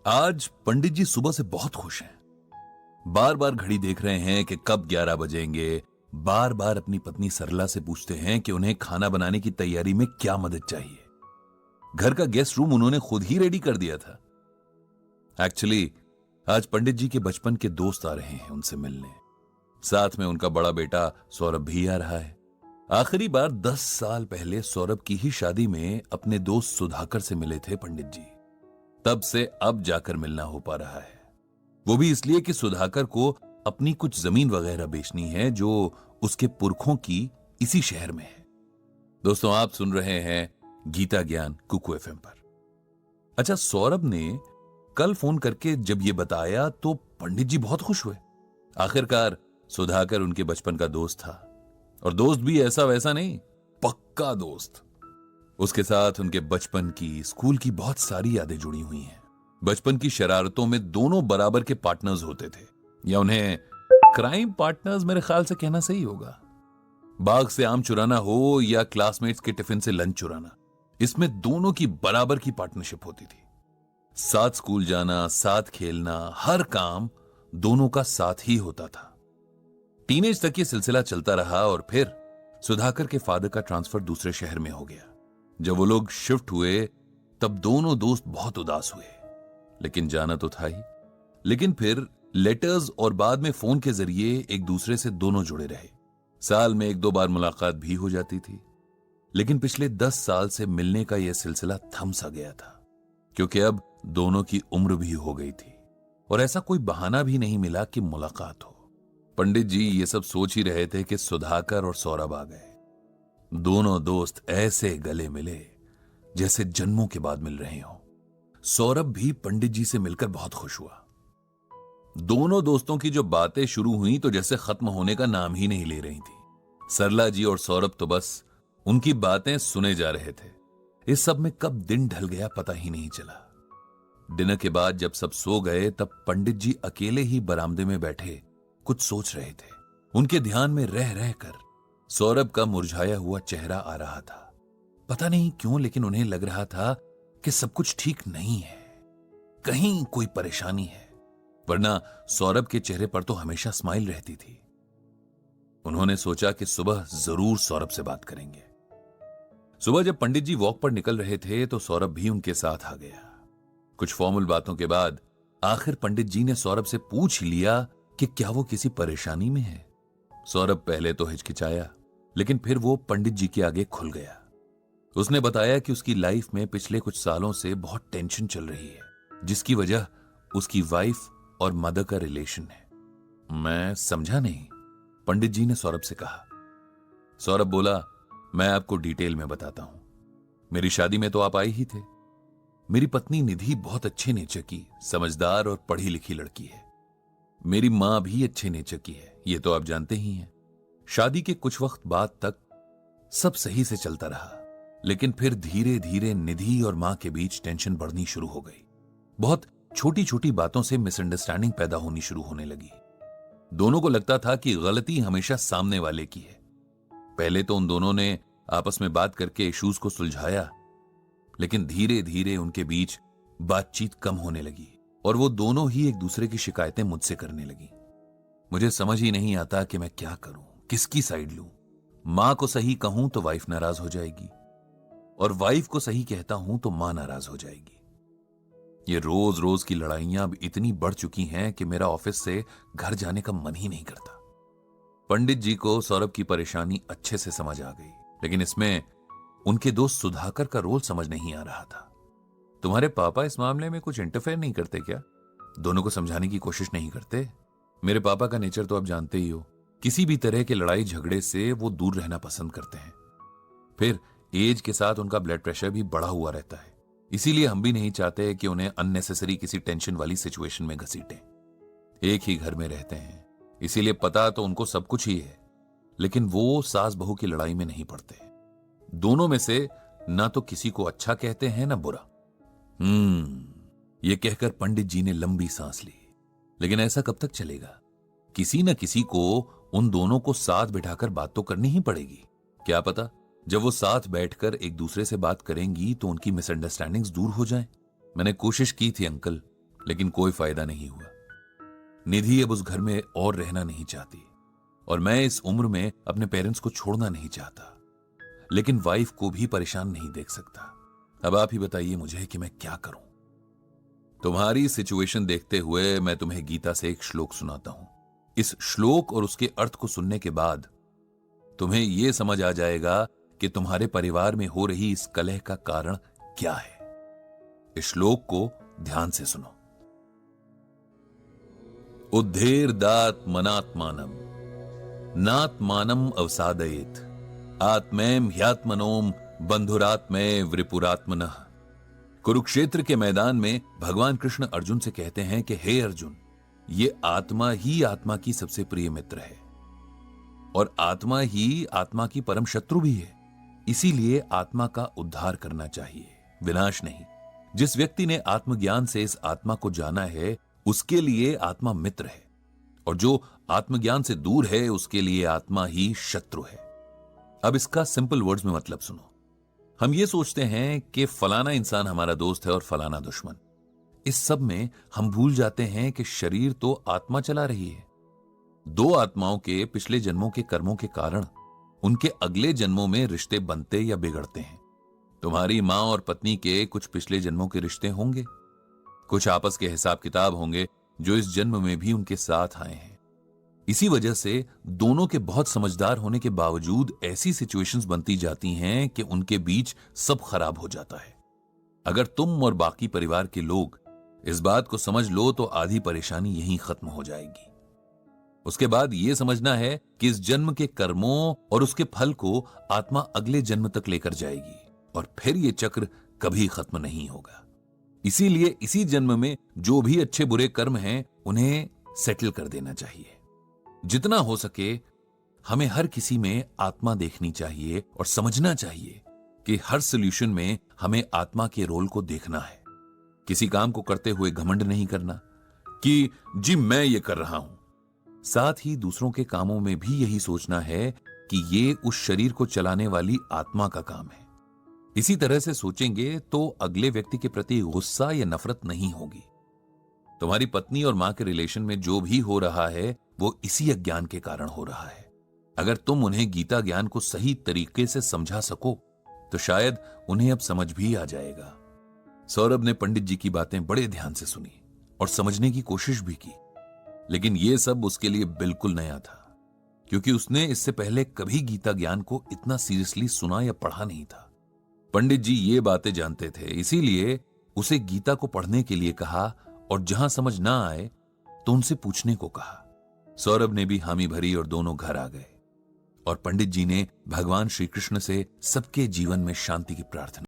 आज पंडित जी सुबह से बहुत खुश हैं। बार बार घड़ी देख रहे हैं कि कब 11 बजेंगे। बार बार अपनी पत्नी सरला से पूछते हैं कि उन्हें खाना बनाने की तैयारी में क्या मदद चाहिए। घर का गेस्ट रूम उन्होंने खुद ही रेडी कर दिया था। एक्चुअली आज पंडित जी के बचपन के दोस्त आ रहे हैं उनसे मिलने। साथ में उनका बड़ा बेटा सौरभ भी आ रहा है। आखिरी बार 10 साल पहले सौरभ की ही शादी में अपने दोस्त सुधाकर से मिले थे पंडित जी। तब से अब जाकर मिलना हो पा रहा है। वो भी इसलिए कि सुधाकर को अपनी कुछ जमीन वगैरह बेचनी है जो उसके पुरखों की इसी शहर में है। दोस्तों, आप सुन रहे हैं गीता ज्ञान कुकू एफएम पर। अच्छा, सौरभ ने कल फोन करके जब ये बताया तो पंडित जी बहुत खुश हुए। आखिरकार सुधाकर उनके बचपन का दोस्त था, और दोस्त भी ऐसा वैसा नहीं, पक्का दोस्त। उसके साथ उनके बचपन की, स्कूल की बहुत सारी यादें जुड़ी हुई हैं। बचपन की शरारतों में दोनों बराबर के पार्टनर्स होते थे, या उन्हें क्राइम पार्टनर्स मेरे ख्याल से कहना सही होगा। बाग से आम चुराना हो या क्लासमेट्स के टिफिन से लंच चुराना, इसमें दोनों की बराबर की पार्टनरशिप होती थी। साथ स्कूल जाना, साथ खेलना, हर काम दोनों का साथ ही होता था। टीनेज तक ये सिलसिला चलता रहा और फिर सुधाकर के फादर का ट्रांसफर दूसरे शहर में हो गया। जब वो लोग शिफ्ट हुए तब दोनों दोस्त बहुत उदास हुए, लेकिन जाना तो था ही। लेकिन फिर लेटर्स और बाद में फोन के जरिए एक दूसरे से दोनों जुड़े रहे। साल में 1-2 बार मुलाकात भी हो जाती थी, लेकिन पिछले 10 साल से मिलने का यह सिलसिला थम सा गया था, क्योंकि अब दोनों की उम्र भी हो गई थी और ऐसा कोई बहाना भी नहीं मिला कि मुलाकात हो। पंडित जी ये सब सोच ही रहे थे कि सुधाकर और सौरभ आ गए। दोनों दोस्त ऐसे गले मिले जैसे जन्मों के बाद मिल रहे हों। सौरभ भी पंडित जी से मिलकर बहुत खुश हुआ। दोनों दोस्तों की जो बातें शुरू हुई तो जैसे खत्म होने का नाम ही नहीं ले रही थी। सरला जी और सौरभ तो बस उनकी बातें सुने जा रहे थे। इस सब में कब दिन ढल गया पता ही नहीं चला। डिनर के बाद जब सब सो गए तब पंडित जी अकेले ही बरामदे में बैठे कुछ सोच रहे थे। उनके ध्यान में रह रहकर सौरभ का मुरझाया हुआ चेहरा आ रहा था। पता नहीं क्यों, लेकिन उन्हें लग रहा था कि सब कुछ ठीक नहीं है, कहीं कोई परेशानी है, वरना सौरभ के चेहरे पर तो हमेशा स्माइल रहती थी। उन्होंने सोचा कि सुबह जरूर सौरभ से बात करेंगे। सुबह जब पंडित जी वॉक पर निकल रहे थे तो सौरभ भी उनके साथ आ गया। कुछ फॉर्मल बातों के बाद आखिर पंडित जी ने सौरभ से पूछ लिया कि क्या वो किसी परेशानी में है। सौरभ पहले तो हिचकिचाया, लेकिन फिर वो पंडित जी के आगे खुल गया। उसने बताया कि उसकी लाइफ में पिछले कुछ सालों से बहुत टेंशन चल रही है, जिसकी वजह उसकी वाइफ और मदर का रिलेशन है। मैं समझा नहीं, पंडित जी ने सौरभ से कहा। सौरभ बोला, मैं आपको डिटेल में बताता हूं। मेरी शादी में तो आप आए ही थे। मेरी पत्नी निधि बहुत अच्छे नेचर की, समझदार और पढ़ी लिखी लड़की है। मेरी मां भी अच्छे नेचर की है, ये तो आप जानते ही हैं। शादी के कुछ वक्त बाद तक सब सही से चलता रहा, लेकिन फिर धीरे धीरे निधि और मां के बीच टेंशन बढ़नी शुरू हो गई। बहुत छोटी छोटी बातों से मिसअंडरस्टैंडिंग पैदा होनी शुरू होने लगी। दोनों को लगता था कि गलती हमेशा सामने वाले की है। पहले तो उन दोनों ने आपस में बात करके इश्यूज को सुलझाया, लेकिन धीरे धीरे उनके बीच बातचीत कम होने लगी और वो दोनों ही एक दूसरे की शिकायतें मुझसे करने लगी। मुझे समझ ही नहीं आता कि मैं क्या करूं, किसकी साइड लूं। मां को सही कहूं तो वाइफ नाराज हो जाएगी, और वाइफ को सही कहता हूं तो मां नाराज हो जाएगी। ये रोज रोज की लड़ाइयां अब इतनी बढ़ चुकी हैं कि मेरा ऑफिस से घर जाने का मन ही नहीं करता। पंडित जी को सौरभ की परेशानी अच्छे से समझ आ गई, लेकिन इसमें उनके दोस्त सुधाकर का रोल समझ नहीं आ रहा था। तुम्हारे पापा इस मामले में कुछ इंटरफेयर नहीं करते क्या? दोनों को समझाने की कोशिश नहीं करते? मेरे पापा का नेचर तो आप जानते ही हो। किसी भी तरह के लड़ाई झगड़े से वो दूर रहना पसंद करते हैं। फिर एज के साथ उनका ब्लड प्रेशर भी बढ़ा हुआ रहता है, इसीलिए हम भी नहीं चाहते कि उन्हें अननेसेसरी किसी टेंशन वाली सिचुएशन में घसीटें। एक ही घर में रहते हैं, इसीलिए पता तो उनको सब कुछ ही है, लेकिन वो सास बहू की लड़ाई में नहीं पड़ते। दोनों में से ना तो किसी को अच्छा कहते हैं ना बुरा। ये कहकर पंडित जी ने लंबी सांस ली। लेकिन ऐसा कब तक चलेगा? किसी न किसी को उन दोनों को साथ बिठाकर बात तो करनी ही पड़ेगी। क्या पता जब वो साथ बैठकर एक दूसरे से बात करेंगी तो उनकी मिसअंडरस्टैंडिंग्स दूर हो जाएं। मैंने कोशिश की थी अंकल, लेकिन कोई फायदा नहीं हुआ। निधि अब उस घर में और रहना नहीं चाहती और मैं इस उम्र में अपने पेरेंट्स को छोड़ना नहीं चाहता, लेकिन वाइफ को भी परेशान नहीं देख सकता। अब आप ही बताइए मुझे कि मैं क्या करूं। तुम्हारी सिचुएशन देखते हुए मैं तुम्हें गीता से एक श्लोक सुनाता हूं। इस श्लोक और उसके अर्थ को सुनने के बाद तुम्हें यह समझ आ जाएगा कि तुम्हारे परिवार में हो रही इस कलह का कारण क्या है। इस श्लोक को ध्यान से सुनो। उद्धेर्दात मनात्मानम नात्मानम अवसादयेत आत्मैम ह्यात्मनोम बंधुरात्मय वृपुरात्मनः। कुरुक्षेत्र के मैदान में भगवान कृष्ण अर्जुन से कहते हैं कि हे अर्जुन, ये आत्मा ही आत्मा की सबसे प्रिय मित्र है और आत्मा ही आत्मा की परम शत्रु भी है। इसीलिए आत्मा का उद्धार करना चाहिए, विनाश नहीं। जिस व्यक्ति ने आत्मज्ञान से इस आत्मा को जाना है उसके लिए आत्मा मित्र है, और जो आत्मज्ञान से दूर है उसके लिए आत्मा ही शत्रु है। अब इसका सिंपल वर्ड्स में मतलब सुनो। हम ये सोचते हैं कि फलाना इंसान हमारा दोस्त है और फलाना दुश्मन। इस सब में हम भूल जाते हैं कि शरीर तो आत्मा चला रही है। दो आत्माओं के पिछले जन्मों के कर्मों के कारण उनके अगले जन्मों में रिश्ते बनते या बिगड़ते हैं। तुम्हारी मां और पत्नी के कुछ पिछले जन्मों के रिश्ते होंगे, कुछ आपस के हिसाब किताब होंगे जो इस जन्म में भी उनके साथ आए हैं। इसी वजह से दोनों के बहुत समझदार होने के बावजूद ऐसी सिचुएशंस बनती जाती हैं कि उनके बीच सब खराब हो जाता है। अगर तुम और बाकी परिवार के लोग इस बात को समझ लो तो आधी परेशानी यहीं खत्म हो जाएगी। उसके बाद यह समझना है कि इस जन्म के कर्मों और उसके फल को आत्मा अगले जन्म तक लेकर जाएगी और फिर यह चक्र कभी खत्म नहीं होगा। इसीलिए इसी जन्म में जो भी अच्छे बुरे कर्म हैं उन्हें सेटल कर देना चाहिए। जितना हो सके हमें हर किसी में आत्मा देखनी चाहिए और समझना चाहिए कि हर सॉल्यूशन में हमें आत्मा के रोल को देखना है। किसी काम को करते हुए घमंड नहीं करना कि जी मैं ये कर रहा हूं। साथ ही दूसरों के कामों में भी यही सोचना है कि ये उस शरीर को चलाने वाली आत्मा का काम है। इसी तरह से सोचेंगे तो अगले व्यक्ति के प्रति गुस्सा या नफरत नहीं होगी। तुम्हारी पत्नी और मां के रिलेशन में जो भी हो रहा है वो इसी अज्ञान के कारण हो रहा है। अगर तुम उन्हें गीता ज्ञान को सही तरीके से समझा सको तो शायद उन्हें अब समझ भी आ जाएगा। सौरभ ने पंडित जी की बातें बड़े ध्यान से सुनी और समझने की कोशिश भी की, लेकिन यह सब उसके लिए बिल्कुल नया था, क्योंकि उसने इससे पहले कभी गीता ज्ञान को इतना सीरियसली सुना या पढ़ा नहीं था। पंडित जी ये बातें जानते थे, इसीलिए उसे गीता को पढ़ने के लिए कहा और जहां समझ ना आए तो उनसे पूछने को कहा। सौरभ ने भी हामी भरी और दोनों घर आ गए और पंडित जी ने भगवान श्री कृष्ण से सबके जीवन में शांति की प्रार्थना